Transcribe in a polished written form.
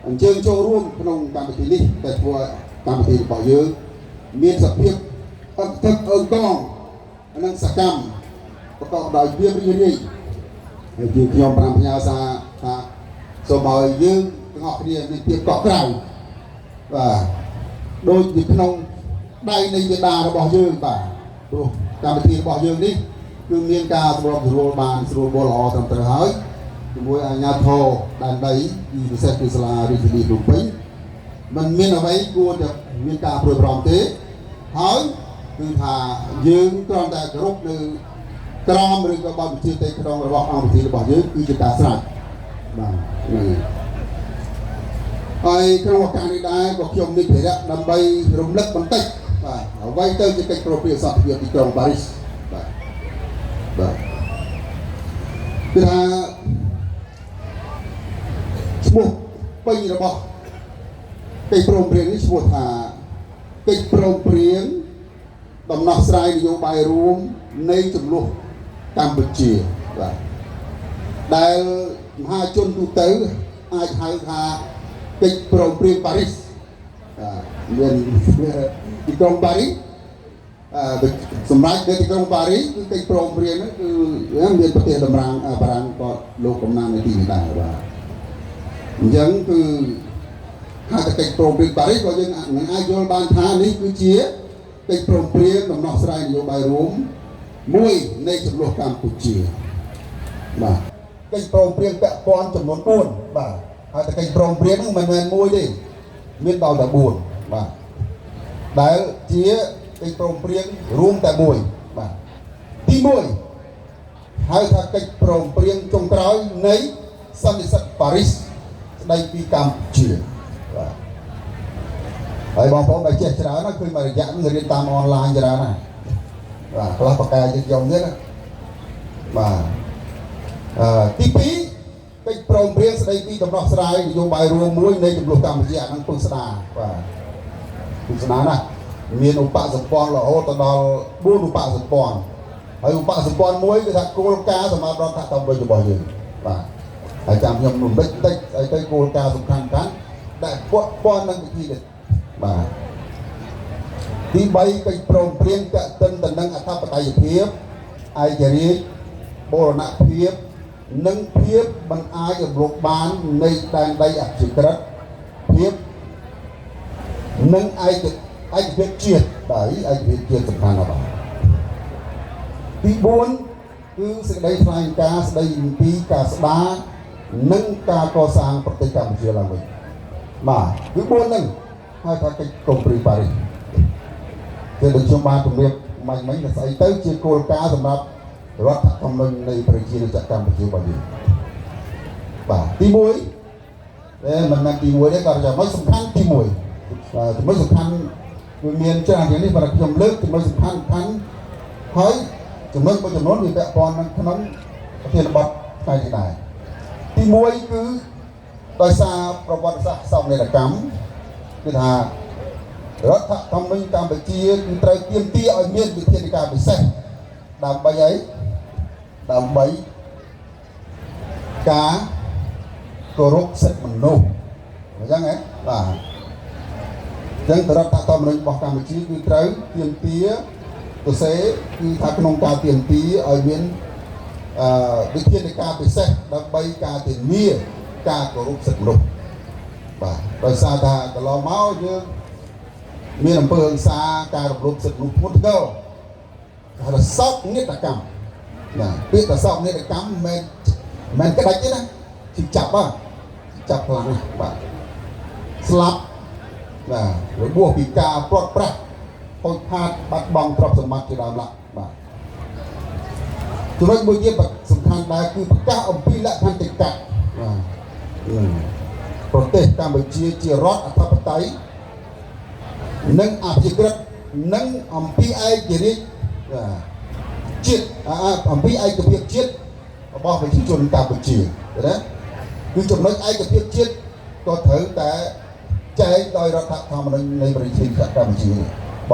អញ្ជើញចូលរួមក្នុងកម្មវិធីនេះតែធ្វើកម្មវិធីរបស់យើងមានសភាពអត់ទឹកអើកងនិងសកម្មប្រកបដោយភាពរីករាយហើយជាខ្ញុំប្រាំផ្ញើសារថាសូមឲ្យយើងទាំងអស់គ្នាមានភាពកក់ក្ដៅបាទដូចនៅក្នុងដៃនៃបេដារបស់យើងបាទព្រោះកម្មវិធីរបស់យើងនេះគឺមានការសម្របសម្រួលបានស្រួលបួលល្អត្រឹមត្រូវហើយជាមួយអាជ្ញាធរដែនដីពីពិសេសគឺសាលារាជធានីភ្នំពេញมันមានអ្វីគួរតែមានការព្រួយបារម្ភទេហើយគឺថាយើងគ្រាន់តែគោរពនៅក្រមឬក៏បើវិជាទេក្នុងរបស់អង្គវិធីរបស់យើងគឺជាការស្រេចបាទហ្នឹងហើយក្នុងឱកាសនេះដែរក៏ខ្ញុំមានភារៈដើម្បីរំលឹកបន្តិចបាទអ្វីទៅជាកិច្ចប្រពៃសន្តិភាពទីក្រុងប៉ារីសបាទគឺថាឈ្មោះពេញរបស់កិច្ចព្រមព្រៀងនេះឈ្មោះថាកិច្ចព្រមព្រៀងដំណោះស្រាយនយោបាយរួមនៃចំនួនកម្ពុជាបាទដែលមហាជនទូទៅអាចហៅថាកិច្ចព្រមព្រៀងប៉ារីសមានទីក្រុងប៉ារីសសម្រាប់ទីក្រុងប៉ារីសគឺកិច្ចព្រមព្រៀងហ្នឹងគឺមានប្រទេសតម្រាំងបារាំងក៏លោកកំណាងនៅទីនេះដែរបាទអញ្ចឹងគឺហៅថាកិច្ចព្រមព្រៀងប៉ារីសក៏យើងមិនអាចយល់បានថានេះគឺជាកិច្ចព្រមព្រៀងដំណោះស្រាយនយោបាយរួមមួយនៃចំនួនកម្ពុជាបាទកិច្ចព្រមព្រៀងពាក់ព័ន្ធចំនួន4បាទហើយតែកិច្ចព្រមព្រៀងហ្នឹងមិនមែនមួយទេមានដល់តែ4បាទដែលជាកិច្ចព្រមព្រៀងរួមតែមួយបាទទី1ហៅថាកិច្ចព្រមព្រៀងចុងក្រោយនៃសន្និសីទប៉ារីសស្ដីពីកម្ពុជាបាទហើយបងប្អូនដែលចេះច្រើនណាឃើញមួយរយៈនេះរៀនតាមអនឡាញច្រើនណាបាទខ្លះបកកាយយើងយកទៀតណាបាទទី2កិច្ចព្រមព្រៀងស្ដីពីដំណោះស្រាយនយោបាយរួមមួយនៃចំនួនកម្ពុជាអានឹងពុស្ដាបាទពុស្ដាណាមានឧបសម្ព័ន្ធរហូតដល់4ឧបសម្ព័ន្ធហើយឧបសម្ព័ន្ធមួយគឺថាគោលការណ៍សម្រាប់រដ្ឋធម្មនុញ្ញរបស់យើងបាទហើយចាំខ្ញុំរំលឹកបន្តិចស្អីទៅគោលការណ៍សំខាន់ដែលពាក់ព័ន្ធនឹងវិធីនេះបាទទី3កិច្ចព្រមព្រៀងទាក់ទិនទៅនឹងអធិបតេយ្យភាពឯករាជ្យបូរណភាពនិងភាពមិនអាចរំលោភបាននៃដែនដីអព្យាក្រឹតភាពនិងឯកភាពជាតិបាទឯកភាពជាតិសំខាន់ណាស់បាទទី4គឺសេចក្តីថ្លែងការណ៍ស្តីអំពីការស្ដារនិងការកសាងប្រទេសកម្ពុជាឡើងវិញបាទគឺ4ហ្នឹងហៅថាកិច្ចព្រមព្រៀងប៉ារីសគឺដូចខ្ញុំបានជម្រាបមិញថាស្អីទៅជាគោលការណ៍សម្រាប់រដ្ឋធម្មនុញ្ញនៃប្រជាណាចក្រកម្ពុជារបស់យើងបាទទី1មិនមែនទី1ទេក៏ចំណុចសំខាន់ទី1ចំណុចសំខាន់គឺមានច្រើនយ៉ាងនេះបើខ្ញុំលើកចំណុចសំខាន់ហើយចំណុចមួយចំនួនវាពាក់ព័ន្ធនឹងក្នុងប្រធានបទថ្ងៃនេះដែរទី1គឺដោយសារប្រវត្តិសាស្ត្រសោកនាដកម្មគឺថារដ្ឋធម្មនុញ្ញកម្ពុជាគឺត្រូវទាមទារឲ្យមានវិធានការពិសេសដើម្បីអីដើម្បីការគោរពសិទ្ធិមនុស្សអញ្ចឹងហ៎បាទអញ្ចឹងរដ្ឋធម្មនុញ្ញរបស់កម្ពុជាគឺត្រូវទាមទារទៅសេគឺថាក្នុងការទាមទារឲ្យមានវិធានការពិសេសដើម្បីការធានាការគោរពសិទ្ធិមនុស្សបាទដោយសារថាកន្លងមកយើងមានអំពើហិង្សាការរំលោភសិទ្ធិមនុស្សធ្ងន់ធ្ងរហៅថាសោកនាដកម្មណាពាក្យថាសោកនាដកម្មមិនក្តាច់ទេណាជិះចាប់ខ្លាំងណាស់បាទស្លាប់បាទរបួសពីការព្រាត់ប្រាសខូចខាតបាត់បង់ទ្រព្យសម្បត្តិជាដើមឡើយបាទចំណុចមួយទៀតសំខាន់ដែរគឺប្រកាសអំពីលក្ខន្តិកៈបាទប្រទេសកម្ពុជាជារដ្ឋអធិបតេយ្យនិងអព្យាក្រឹតនិងអំពីឯករាជ្យជាតិអំពីឯកភាពជាតិរបស់ប្រជាជនកម្ពុជាណាគឺចំណុចឯកភាពជាតិក៏ត្រូវតែចែកដោយរដ្ឋធម្មនុញ្ញនៃប្រជាជនកម្ពុជា